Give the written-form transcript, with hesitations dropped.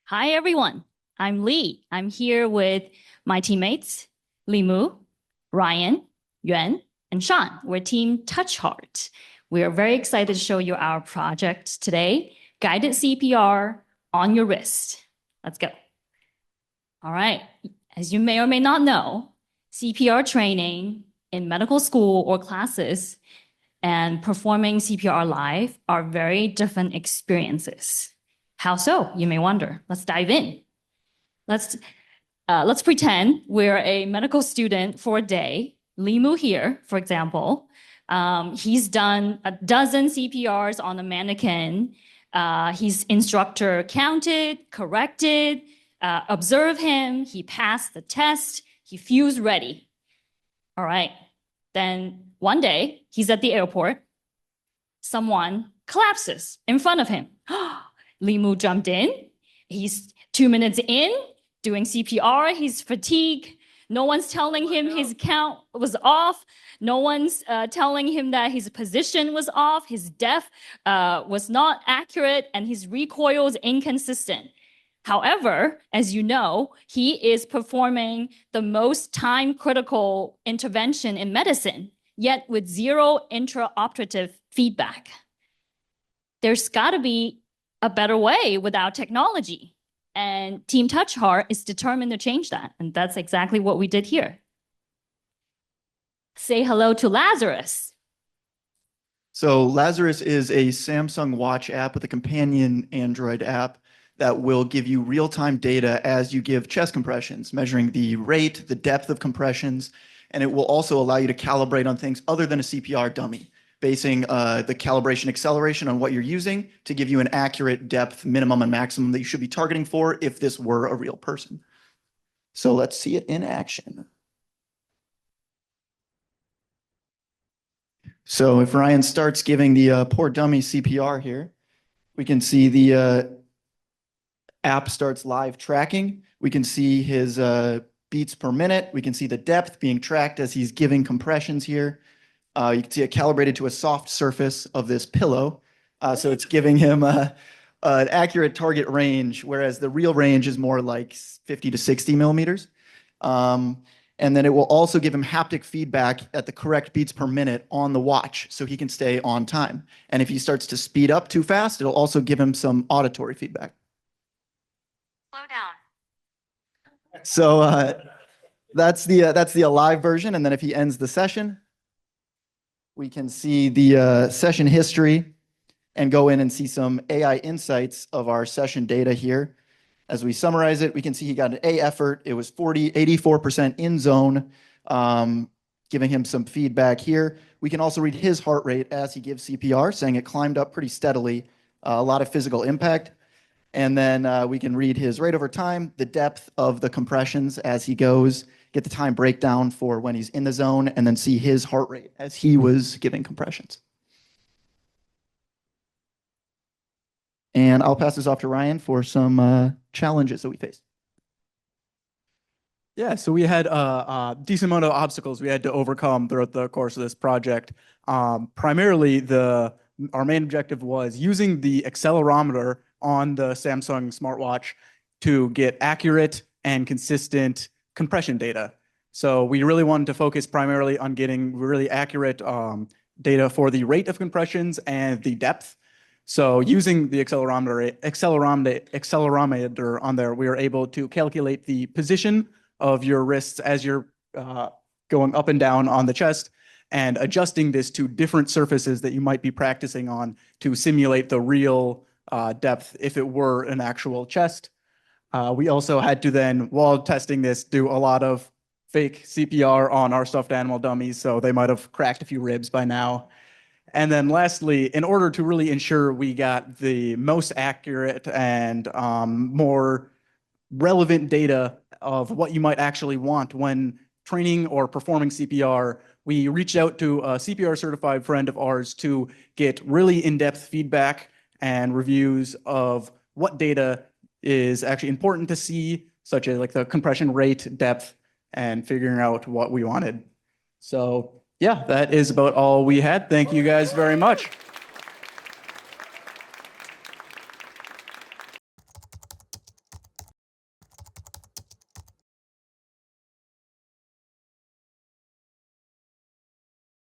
Hi, everyone. I'm Lee. I'm here with my teammates, Limu, Ryan, Yuan, and Sean. We're Team Touch Heart. We are very excited to show you our project today, guided CPR on your wrist. Let's go. All right. As you may or may not know, CPR training in medical school or classes and performing CPR live are very different experiences. How so? You may wonder. Let's dive in. Let's pretend we're a medical student for a day. Limu here, for example, he's done a dozen CPRs on a mannequin. His instructor counted, corrected, observed him. He passed the test. He feels ready. All right. Then one day he's at the airport. Someone collapses in front of him. Limu jumped in. He's 2 minutes in doing CPR. He's fatigued. No one's telling him his count was off. No one's telling him that his position was off. His depth was not accurate and his recoil is inconsistent. However, as you know, he is performing the most time-critical intervention in medicine, yet with zero intraoperative feedback. There's got to be a better way without technology. And Team Touch Heart is determined to change that. And that's exactly what we did here. Say hello to Lazarus. So Lazarus is a Samsung Watch app with a companion Android app that will give you real-time data as you give chest compressions, measuring the rate, the depth of compressions, and it will also allow you to calibrate on things other than a CPR dummy, basing the calibration acceleration on what you're using to give you an accurate depth minimum and maximum that you should be targeting for if this were a real person. So let's see it in action. So if Ryan starts giving the poor dummy CPR here, we can see the app starts live tracking. We can see his beats per minute. We can see the depth being tracked as he's giving compressions here. You can see it calibrated to a soft surface of this pillow. So it's giving him an accurate target range, whereas the real range is more like 50 to 60 millimeters. And then it will also give him haptic feedback at the correct beats per minute on the watch so he can stay on time. And if he starts to speed up too fast, it'll also give him some auditory feedback. Slow down. So that's the alive version. And then if he ends the session, we can see the session history and go in and see some AI insights of our session data here. As we summarize it, we can see he got an A effort. It was 84% in zone, giving him some feedback here. We can also read his heart rate as he gives CPR, saying it climbed up pretty steadily, a lot of physical impact. And then we can read his rate over time, the depth of the compressions as he goes, get the time breakdown for when he's in the zone, and then see his heart rate as he was giving compressions. And I'll pass this off to Ryan for some challenges that we faced. Yeah, so we had a decent amount of obstacles we had to overcome throughout the course of this project. Primarily, our main objective was using the accelerometer on the Samsung smartwatch to get accurate and consistent compression data. So we really wanted to focus primarily on getting really accurate data for the rate of compressions and the depth. So using the accelerometer on there, we were able to calculate the position of your wrists as you're going up and down on the chest and adjusting this to different surfaces that you might be practicing on to simulate the real depth if it were an actual chest. We also had to then, while testing this, do a lot of fake CPR on our stuffed animal dummies, so they might have cracked a few ribs by now. And then lastly, in order to really ensure we got the most accurate and more relevant data of what you might actually want when training or performing CPR, we reached out to a CPR certified friend of ours to get really in-depth feedback and reviews of what data is actually important to see, such as like the compression rate, depth, and figuring out what we wanted. So yeah, that is about all we had. Thank you guys very much.